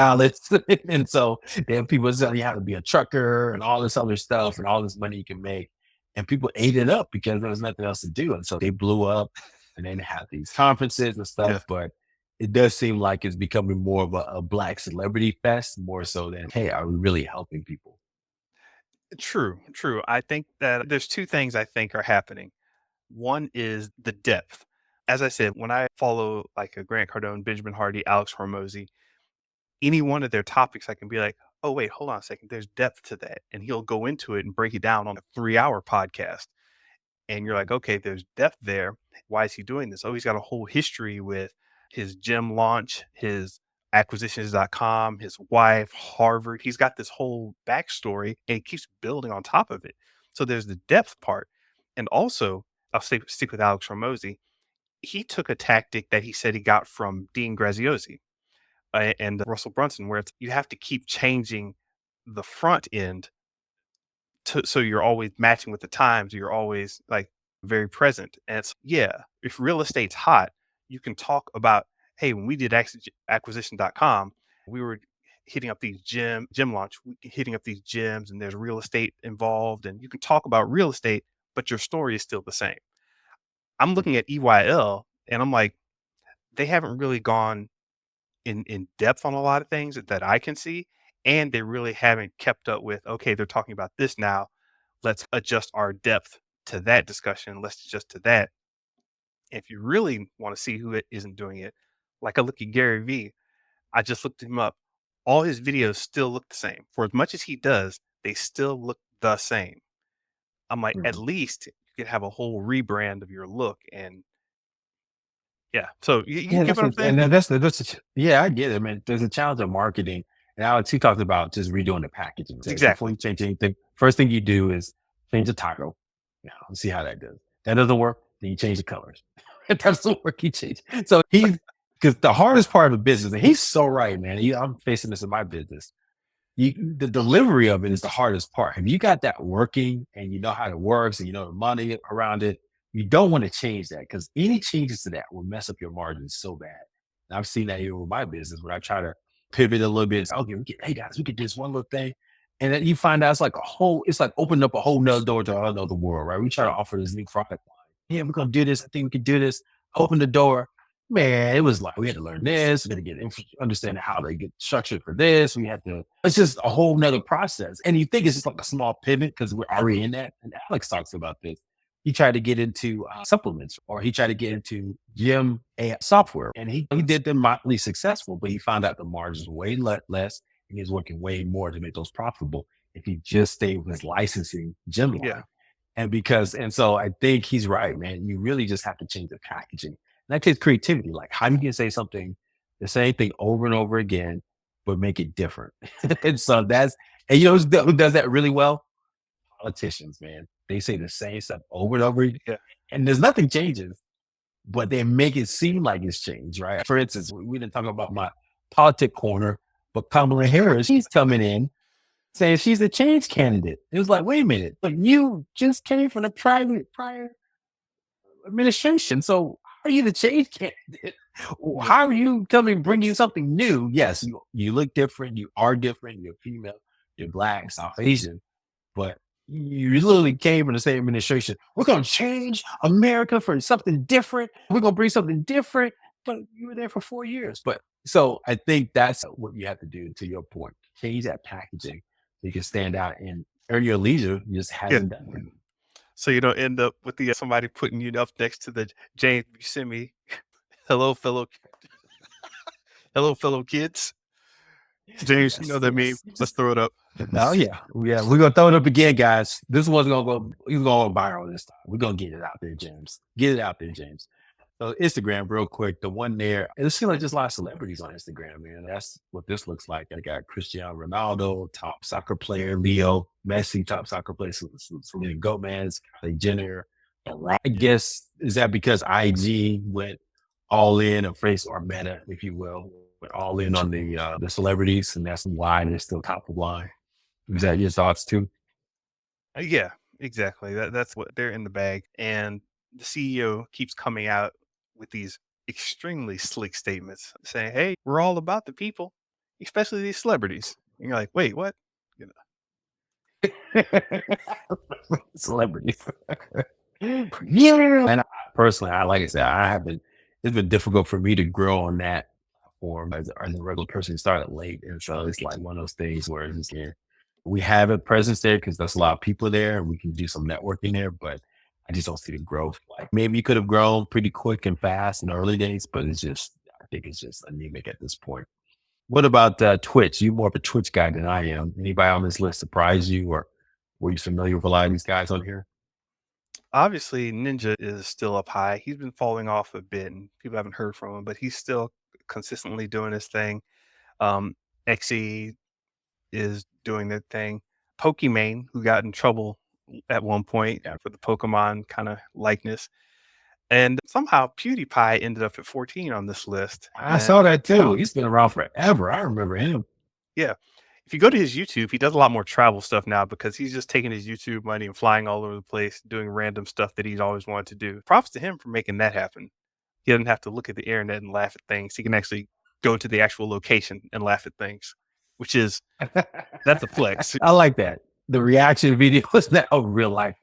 And so then people telling you how to be a trucker and all this other stuff and all this money you can make. And people ate it up because there was nothing else to do. And so they blew up and then they have these conferences and Yeah. stuff. But it does seem like it's becoming more of a black celebrity fest, more so than, hey, are we really helping people? True. True. I think that there's two things I think are happening. One is the depth. As I said, when I follow like a Grant Cardone, Benjamin Hardy, Alex Hormozy, any one of their topics, I can be like, oh, wait, hold on a second. There's depth to that. And he'll go into it and break it down on a 3 hour podcast. And you're like, okay, there's depth there. Why is he doing this? Oh, he's got a whole history with his gym launch, his acquisitions.com, his wife, Harvard. He's got this whole backstory and he keeps building on top of it. So there's the depth part. And also, I'll stick with Alex Ramosi. He took a tactic that he said he got from Dean Graziosi and Russell Brunson, where it's you have to keep changing the front end so you're always matching with the times. You're always like very present. And it's yeah, if real estate's hot, you can talk about hey, when we did acquisition.com, we were hitting up these gym launch, hitting up these gyms, and there's real estate involved, and you can talk about real estate, but your story is still the same. I'm looking at EYL, and I'm like, they haven't really gone in depth on a lot of things that I can see, and they really haven't kept up with, okay, they're talking about this now. Let's adjust our depth to that discussion. Let's adjust to that. If you really want to see who it isn't doing it, like I look at Gary Vee, I just looked him up. All his videos still look the same. For as much as he does, they still look the same. I'm like, at Mhm. least you could have a whole rebrand of your look. And yeah, so you Yeah, get that's what I'm what, saying? and yeah, I get it, man. There's a challenge of marketing, and Alex, he talked about just redoing the packaging. So before Exactly. you change anything, first thing you do is change the title. Yeah, let's see how that does. That doesn't work, then you change the colors. If that doesn't work, you change. So he's because the hardest part of a business, and he's so right, man. I'm facing this in my business. The delivery of it is the hardest part. If you got that working and you know how it works and you know the money around it, you don't want to change that because any changes to that will mess up your margins so bad. And I've seen that here with my business when I try to pivot a little bit. It's, okay, hey guys, we could do this one little thing. And then you find out it's like opening up a whole nother door to another world, right? We try to offer this new product line. Yeah, we're gonna do this. I think we could do this. Open the door. Man, it was like we had to learn this, we had to get understand how they get structured for this. We had to, it's just a whole nother process. And you think it's just like a small pivot because we're already in that. And Alex talks about this. He tried to get into supplements or he tried to get into gym software and he did them mildly successful, but he found out the margins were way less and he was working way more to make those profitable if he just stayed with his licensing gym Yeah. line. And so I think he's right, man. You really just have to change the packaging. And that takes creativity. Like, how you can say something, the same thing over and over again, but make it different. And so and you know who does that really well? Politicians, man. They say the same stuff over and over, Yeah. and there's nothing changes, but they make it seem like it's changed, right? For instance, we didn't talk about my politic corner, but Kamala Harris, she's coming in saying she's a change candidate. It was like, wait a minute, but you just came from the prior administration. So how are you the change candidate? Yeah. How are you coming bring you something new? Yes, you look different, you are different, you're female, you're black, South Asian, but you literally came from the same administration. We're gonna change America for something different. We're gonna bring something different. But you were there for 4 years. But so I think that's what you have to do to your point. Change that packaging so you can stand out and earn your leisure just Yeah. hasn't done that. So you don't end up with the somebody putting you up next to the James Buscemi. Hello, fellow, hello, fellow kids. James, you know Yes, that meme. yes. Let's throw it up. Oh yeah, yeah. We're gonna throw it up again, guys. This one's gonna go. He's going viral this time. We're gonna get it out there, James. Get it out there, James. So Instagram, real quick, the one there. It seems like just a lot of celebrities on Instagram, man. That's what this looks like. I got Cristiano Ronaldo, top soccer player, Leo Messi, top soccer player, Selena Gomez, Kylie Jenner. I guess is that because IG went all in, or face or Meta, if you will, went all in on the celebrities, and that's why they're still top of line. Is that your thoughts too? Yeah, exactly. That's what they're in the bag. And the CEO keeps coming out with these extremely slick statements saying, "Hey, we're all about the people, especially these celebrities." And you're like, "Wait, what?" You know, Celebrities. Yeah. And personally, I like I said, I haven't. It's been difficult for me to grow on that form as a regular person. Started late, and so it's like one of those things where it's just, yeah, we have a presence there because there's a lot of people there, and we can do some networking there. But I just don't see the growth. Like maybe you could have grown pretty quick and fast in the early days, but it's just I think it's just anemic at this point. What about Twitch? You more of a Twitch guy than I am. Anybody on this list surprise you, or were you familiar with a lot of these guys on here? obviously, Ninja is still up high. He's been falling off a bit, and people haven't heard from him, but he's still consistently doing his thing. Um, XE is doing their thing. Pokimane, who got in trouble at one point Yeah, for the Pokemon kind of likeness. And somehow PewDiePie ended up at 14 on this list. I And saw that too. He's been around forever. I remember him. yeah, if you go to his YouTube, he does a lot more travel stuff now because he's just taking his YouTube money and flying all over the place, doing random stuff that he's always wanted to do. Props to him for making that happen. He doesn't have to look at the internet and laugh at things. He can actually go to the actual location and laugh at things, which is that's a flex. I like that. The reaction videos now real life.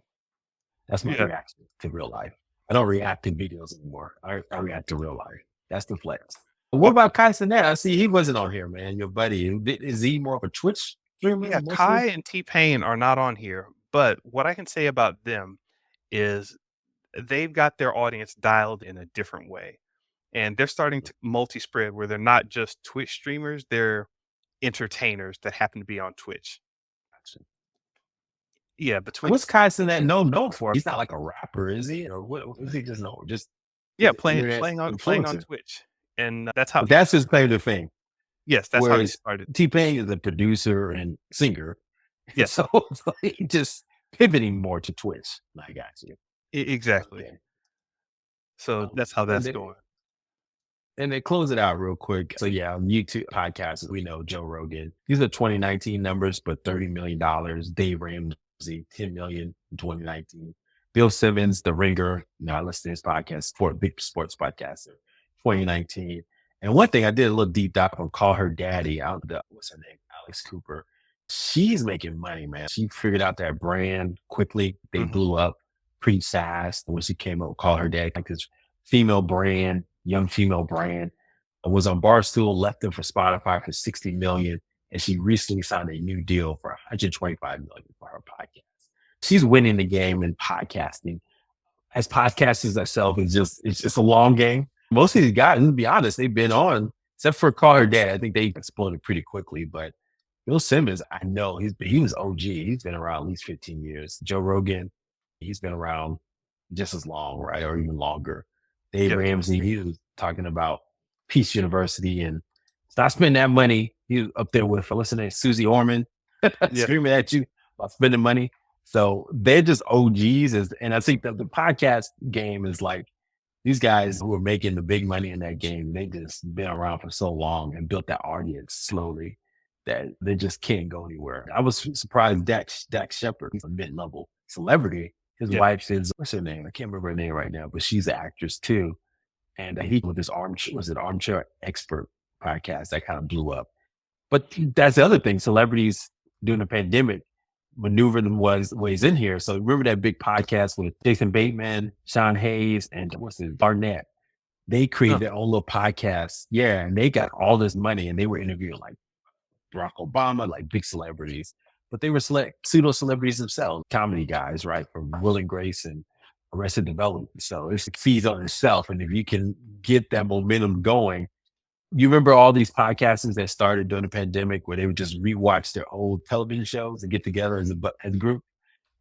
That's my Yeah. reaction to real life. I don't react to videos anymore. I react to real life. That's the flex. What Well, about Kai Cenat? I see he wasn't on here, man. Your buddy. Is he more of a Twitch streamer yeah, mostly? Kai and T-Pain are not on here, but what I can say about them is they've got their audience dialed in a different way. and they're starting to multi-spread where they're not just Twitch streamers, they're entertainers that happen to be on Twitch. Yeah, between What's Kai Cenat known for? He's not like a rapper, is he? Or what is he just known? Just yeah, he's an internet playing on influencer. Twitch, and that's how But he that's his started. claim to fame. Yes, that's how he Whereas started. T-Pain is a producer and singer. Yes, So he just pivoting more to Twitch. I got you. exactly. Okay. So that's how And that's then, going. and then close it out real quick. So yeah, on YouTube podcasts, we know Joe Rogan. These are 2019 numbers, but $30 million. Dave Ramsey, 10 million in 2019. Bill Simmons, The Ringer. Now I listen to his podcast, big sports podcaster, 2019. And one thing I did a little deep dive on Call Her Daddy. What's her name? Alex Cooper. She's making money, man. She figured out that brand quickly. They Mhm. blew up pretty fast when she came up with Call Her Daddy, like this female brand, young female brand. I was on Barstool, left them for Spotify for 60 million. And she recently signed a new deal for 125 million for her podcast. She's winning the game in podcasting. As podcasters ourselves, it's just a long game. Most of these guys, to be honest, they've been on, except for Call Her Dad. I think they exploded pretty quickly. But Bill Simmons, I know he was OG. He's been around at least 15 years. Joe Rogan, he's been around just as long, right? Or even longer. Dave Yep. Ramsey, he was talking about Peace University and stop spending that money. He was up there with, listening to Susie Orman Yeah. screaming at you about spending money. So they're just OGs. And I think that the podcast game is like these guys who are making the big money in that game, they just been around for so long and built that audience slowly that they just can't go anywhere. I was surprised Dax Shepard, he's a mid-level celebrity. His Yeah. wife is, what's her name? I can't remember her name right now, but she's an actress too. And he with this armchair expert podcast that kind of blew up. But that's the other thing. Celebrities during the pandemic maneuvered them ways in here. So remember that big podcast with Jason Bateman, Sean Hayes, and what's it, Barnett. They created their own little podcast. Yeah. And they got all this money and they were interviewing like Barack Obama, like big celebrities. But they were pseudo celebrities themselves, comedy guys, right? From Will and Grace and Arrested Development. So it feeds on itself. And if you can get that momentum going, you remember all these podcasters that started during the pandemic where they would just rewatch their old television shows and get together as a group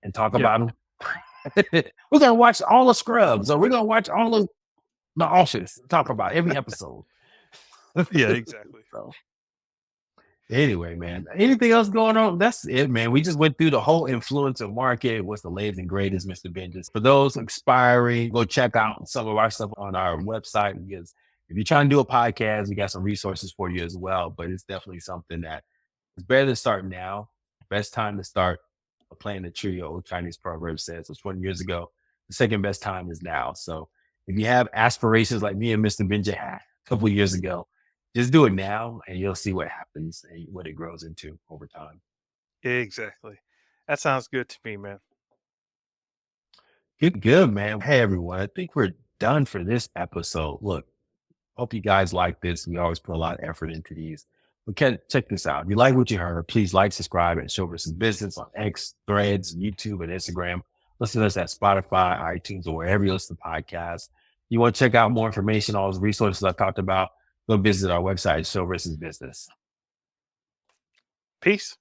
and talk Yeah. about them. We're going to watch all the Scrubs or we're going to watch all of the Office, talk about every episode. Yeah, exactly. So anyway, man, anything else going on? That's it, man. We just went through the whole influencer market. What's the latest and greatest, Mr. Benja? For those aspiring, go check out some of our stuff on our website because if you're trying to do a podcast, we got some resources for you as well. But it's definitely something that it's better to start now. Best time to start playing the trio, Chinese proverb says. It was 20 years ago. The second best time is now. So if you have aspirations like me and Mr. Benja had a couple of years ago, just do it now and you'll see what happens and what it grows into over time. Exactly. That sounds good to me, man. Good, man. Hey, everyone. I think we're done for this episode. Look, hope you guys like this. We always put a lot of effort into these. But check this out. If you like what you heard, please like, subscribe at Show versus Business on X, Threads, YouTube, and Instagram. Listen to us at Spotify, iTunes, or wherever you listen to podcasts. You want to check out more information, all those resources I talked about, go visit our website, Show versus Business. Peace.